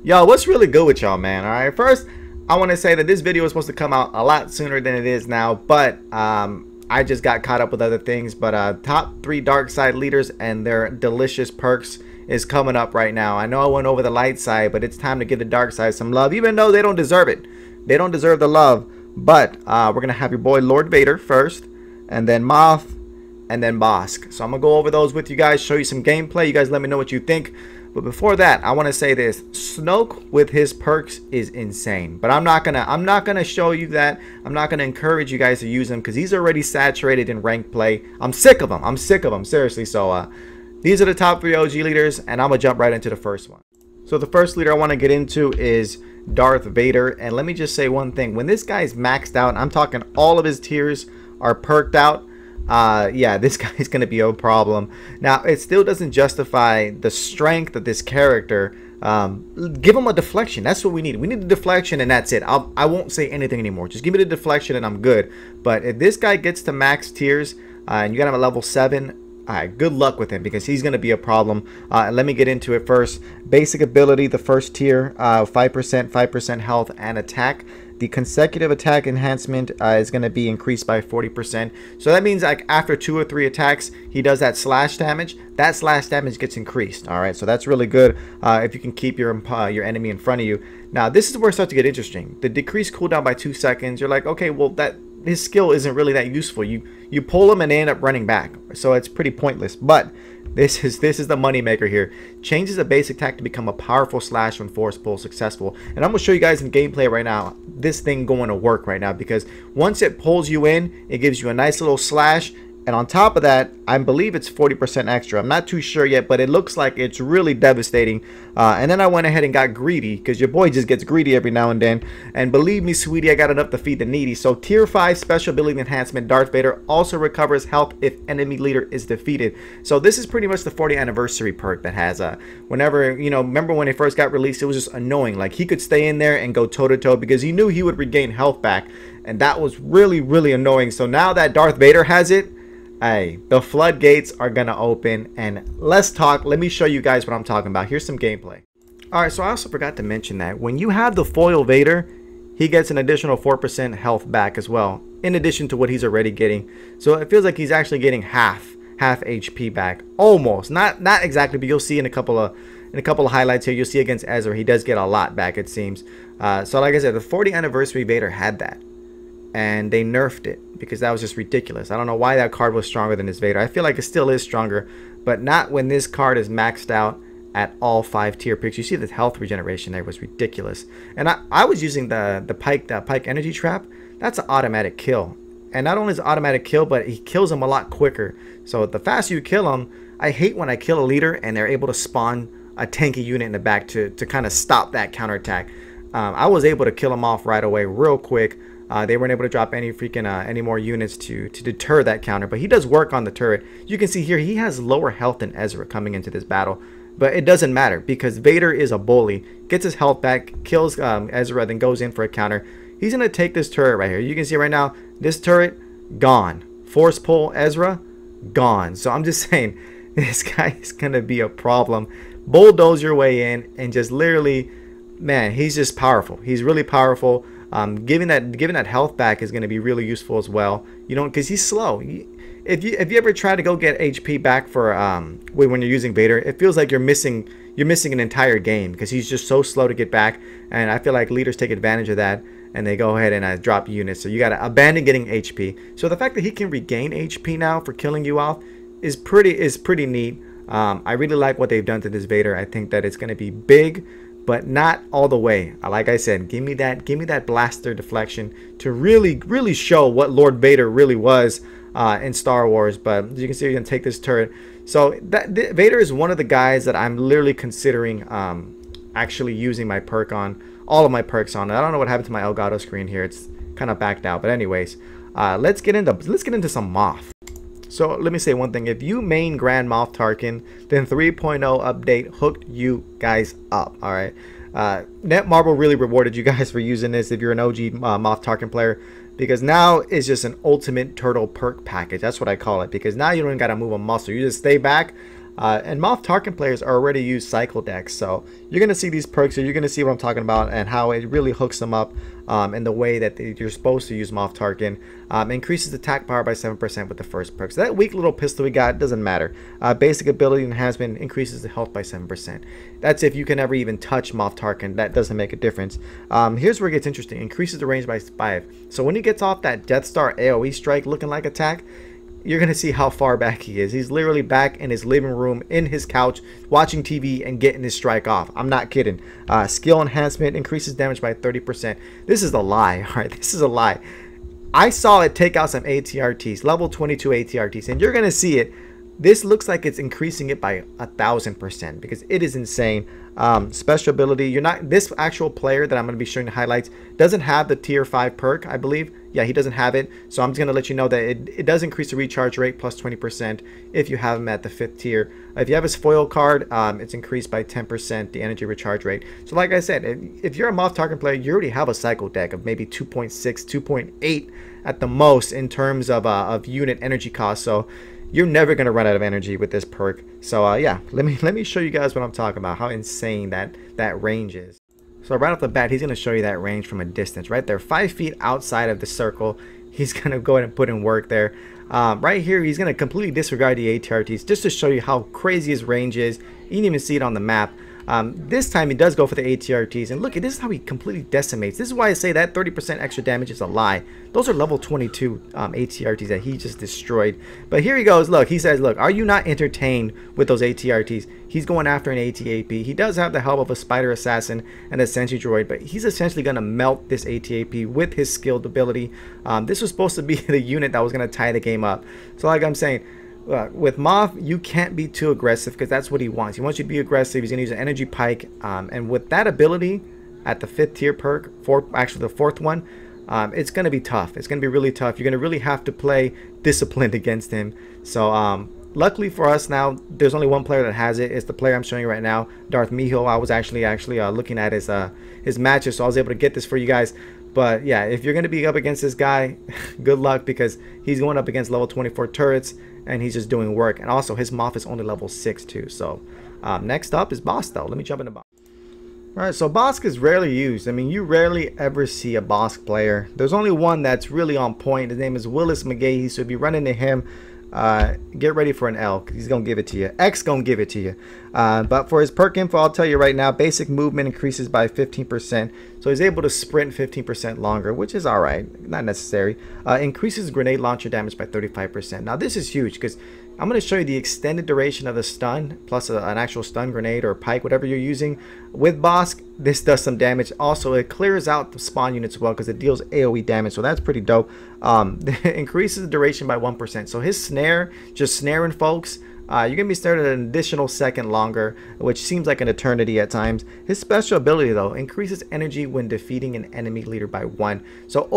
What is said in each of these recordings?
Yo, what's really good with y'all, man? All right, first, I want to say that this video was supposed to come out a lot sooner than it is now, but I just got caught up with other things. But top 3 dark side leaders and their delicious perks is coming up right now. I know I went over the light side, but it's time to give the dark side some love, even though they don't deserve it. They don't deserve the love. But we're gonna have your boy Lord Vader first, and then Moff, and then Bossk. So I'm gonna go over those with you guys, show you some gameplay. You guys let me know what you think. But before that, I want to say this: Snoke with his perks is insane. But I'm not gonna show you that. I'm not gonna encourage you guys to use him because he's already saturated in ranked play. I'm sick of him. I'm sick of him, seriously. So these are the top 3 OG leaders, and I'm gonna jump right into the first one. So the first leader I want to get into is Darth Vader. And let me just say one thing: when this guy's maxed out, I'm talking all of his tiers are perked out. Yeah, this guy's gonna be a problem. Now, it still doesn't justify the strength of this character. Give him a deflection. That's what we need. We need a deflection, and that's it. I won't say anything anymore. Just give me the deflection, and I'm good. But if this guy gets to max tiers, and you got him at level 7, good luck with him, because he's going to be a problem. Let me get into it first. Basic ability, the first tier, 5% health and attack. The consecutive attack enhancement is going to be increased by 40%. So that means like after 2 or 3 attacks, he does that slash damage. That slash damage gets increased. All right, so that's really good if you can keep your enemy in front of you. Now, this is where it starts to get interesting. The decreased cooldown by 2 seconds. You're like, okay, well, his skill isn't really that useful. You pull him and they end up running back, so it's pretty pointless. But this is the money maker here. Changes the basic attack to become a powerful slash when force pull successful. And I'm gonna show you guys in gameplay right now this thing going to work right now, because once it pulls you in, it gives you a nice little slash. And on top of that, I believe it's 40% extra. I'm not too sure yet, but it looks like it's really devastating. And then I went ahead and got greedy, because your boy just gets greedy every now and then. And believe me, sweetie, I got enough to feed the needy. So tier 5 special ability enhancement, Darth Vader also recovers health if enemy leader is defeated. So this is pretty much the 40th anniversary perk that has whenever, you know, remember when it first got released, it was just annoying. Like, he could stay in there and go toe to toe because he knew he would regain health back. And that was really, really annoying. So now that Darth Vader has it, hey, the floodgates are gonna open. And let's talk. Let me show you guys what I'm talking about. Here's some gameplay. All right, so I also forgot to mention that when you have the foil Vader, he gets an additional 4% health back as well, in addition to what he's already getting. So it feels like he's actually getting half HP back, almost. Not exactly, but you'll see in a couple of highlights here. You'll see against Ezra, he does get a lot back, it seems. So like I said, the 40th anniversary Vader had that, and they nerfed it because that was just ridiculous. I don't know why that card was stronger than this Vader. I feel like it still is stronger, but not when this card is maxed out at all 5 tier picks. You see the health regeneration there was ridiculous. And I was using the Pike energy trap. That's an automatic kill. And not only is it automatic kill, but he kills him a lot quicker. So the faster you kill him, I hate when I kill a leader and they're able to spawn a tanky unit in the back to kind of stop that counterattack. I was able to kill him off right away real quick. They weren't able to drop any more units to deter that counter, but he does work on the turret. You can see here he has lower health than Ezra coming into this battle, but it doesn't matter because Vader is a bully. Gets his health back, kills Ezra, then goes in for a counter. He's gonna take this turret right here. You can see right now this turret gone. Force pull Ezra gone. So I'm just saying this guy is gonna be a problem. Bulldoze your way in and just literally, man, he's just powerful. He's really powerful. Giving that health back is going to be really useful as well. You know, because he's slow. If you ever try to go get HP back for when you're using Vader, it feels like you're missing an entire game because he's just so slow to get back. And I feel like leaders take advantage of that and they go ahead and drop units. So you got to abandon getting HP. So the fact that he can regain HP now for killing you off is pretty neat. I really like what they've done to this Vader. I think that it's going to be big, but not all the way. Like I said, give me that blaster deflection to really show what Lord Vader really was in Star Wars. But as you can see, you're gonna take this turret. So Vader is one of the guys that I'm literally considering actually using my perk on, all of my perks on. I don't know what happened to my Elgato screen here. It's kind of backed out. But anyways, let's get into some Moff. So let me say one thing: if you main Grand Moff Tarkin, then 3.0 update hooked you guys up. All right, Netmarble really rewarded you guys for using this if you're an OG Moff Tarkin player, because now it's just an ultimate turtle perk package. That's what I call it, because now you don't even gotta move a muscle. You just stay back, And Moff Tarkin players already use cycle decks, so you're gonna see these perks, so you're gonna see what I'm talking about and how it really hooks them up in the way that you're supposed to use Moff Tarkin. Increases attack power by 7% with the first perk. So that weak little pistol we got doesn't matter. Basic ability enhancement increases the health by 7%. That's if you can ever even touch Moff Tarkin. That doesn't make a difference. Here's where it gets interesting. Increases the range by 5. So when he gets off that Death Star AoE strike looking like attack, you're going to see how far back he is. He's literally back in his living room, in his couch, watching TV and getting his strike off. I'm not kidding. Skill enhancement increases damage by 30%. This is a lie. All right, this is a lie. I saw it take out some ATRTs, level 22 ATRTs, and you're going to see it. This looks like it's increasing it by 1,000% because it is insane. Special ability, this actual player that I'm going to be showing the highlights doesn't have the tier 5 perk, I believe. Yeah, he doesn't have it. So I'm just going to let you know that it does increase the recharge rate plus 20% if you have him at the 5th tier. If you have his foil card, it's increased by 10% the energy recharge rate. So like I said, if you're a Moff Tarkin player, you already have a cycle deck of maybe 2.6, 2.8 at the most in terms of unit energy cost. So you're never going to run out of energy with this perk. So yeah, let me show you guys what I'm talking about, how insane that range is. So right off the bat, he's going to show you that range from a distance right there, 5 feet outside of the circle. He's going to go ahead and put in work there. Right here, he's going to completely disregard the ATRTs just to show you how crazy his range is. You can even see it on the map. This time he does go for the ATRTs, and look, this is how he completely decimates. This is why I say that 30% extra damage is a lie. Those are level 22 ATRTs that he just destroyed. But here he goes. Look, he says, look, are you not entertained with those ATRTs? He's going after an ATAP. He does have the help of a spider assassin and a sentry droid, but he's essentially going to melt this ATAP with his skilled ability. This was supposed to be the unit that was going to tie the game up. So like I'm saying, with Moff, you can't be too aggressive because that's what he wants. He wants you to be aggressive. He's going to use an energy pike. And with that ability at the 5th tier perk, actually the 4th one, it's going to be tough. It's going to be really tough. You're going to really have to play disciplined against him. So luckily for us now, there's only one player that has it. It's the player I'm showing you right now, Darth Vader. I was actually looking at his matches, so I was able to get this for you guys. But yeah, if you're going to be up against this guy, good luck because he's going up against level 24 turrets and he's just doing work. And also his Moff is only level 6 too. So next up is Bossk though. Let me jump into Bossk. Alright, so Bossk is rarely used. I mean, you rarely ever see a Bossk player. There's only one that's really on point. His name is Willis McGahee. So if you run into him, get ready for an L because he's gonna give it to you. X gonna give it to you. But for his perk info, I'll tell you right now, basic movement increases by 15%, so he's able to sprint 15% longer, which is all right, not necessary. Increases grenade launcher damage by 35%. Now this is huge because I'm going to show you the extended duration of the stun plus an actual stun grenade or pike, whatever you're using. With Bossk, this does some damage. Also, it clears out the spawn units as well because it deals AoE damage, so that's pretty dope. It increases the duration by 1%. So his snare, just snaring folks, you're going to be snared an additional second longer, which seems like an eternity at times. His special ability, though, increases energy when defeating an enemy leader by 1. So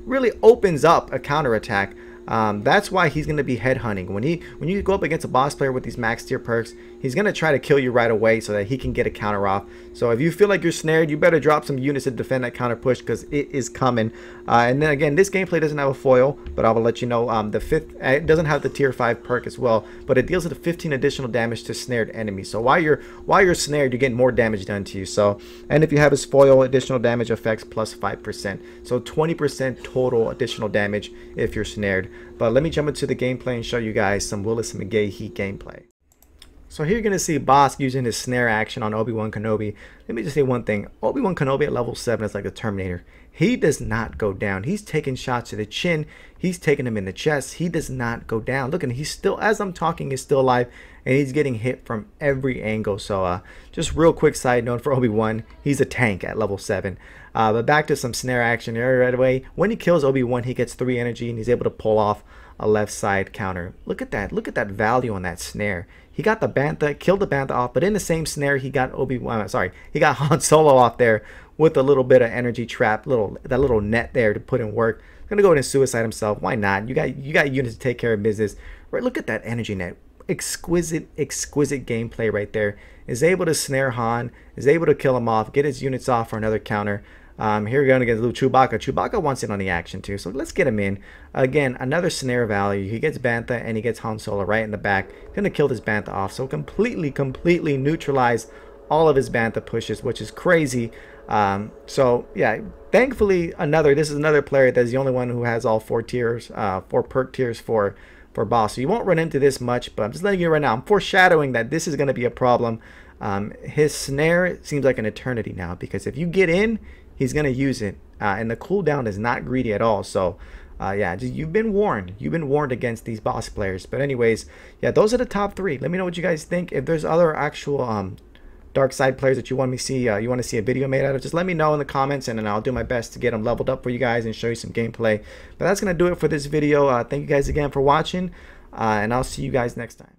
really opens up a counterattack. That's why he's going to be headhunting. When you go up against a boss player with these max tier perks, he's going to try to kill you right away so that he can get a counter off. So if you feel like you're snared, you better drop some units to defend that counter push because it is coming. And then again, this gameplay doesn't have a foil, but I will let you know the 5th, it doesn't have the tier 5 perk as well, but it deals with 15 additional damage to snared enemies. So while you're snared, you're getting more damage done to you. So, and if you have his foil, additional damage effects plus 5%. So 20% total additional damage if you're snared. But let me jump into the gameplay and show you guys some Willis McGahee gameplay. So here you're going to see Bossk using his snare action on Obi-Wan Kenobi. Let me just say one thing. Obi-Wan Kenobi at level 7 is like a Terminator. He does not go down. He's taking shots to the chin. He's taking him in the chest. He does not go down. Look, and he's still, as I'm talking, he's still alive. And he's getting hit from every angle. So just real quick side note for Obi-Wan. He's a tank at level 7. But back to some snare action here right away. When he kills Obi-Wan, he gets 3 energy and he's able to pull off a left side counter. Look at that. Look at that value on that snare. He got the Bantha, killed the Bantha off, but in the same snare, he got he got Han Solo off there with a little bit of energy trap, that little net there to put in work. Gonna go ahead and suicide himself. Why not? You got units to take care of business. Right? Look at that energy net. Exquisite gameplay right there. Is able to snare Han, is able to kill him off, get his units off for another counter. Here we're going to get a little Chewbacca. Chewbacca wants in on the action too, so let's get him in. Again, another Snare value. He gets Bantha and he gets Han Solo right in the back. Gonna kill this Bantha off, so completely neutralize all of his Bantha pushes, which is crazy. So yeah, thankfully this is another player that's the only one who has all 4 tiers, 4 perk tiers for Bossk. So you won't run into this much, but I'm just letting you right now. I'm foreshadowing that this is going to be a problem. His Snare seems like an eternity now, because if you get in, he's going to use it, and the cooldown is not greedy at all. So yeah, you've been warned. You've been warned against these Bossk players. But anyways, yeah, those are the top 3. Let me know what you guys think. If there's other actual dark side players that you want me to see, you want to see a video made out of, just let me know in the comments, and then I'll do my best to get them leveled up for you guys and show you some gameplay. But that's gonna do it for this video. Thank you guys again for watching, and I'll see you guys next time.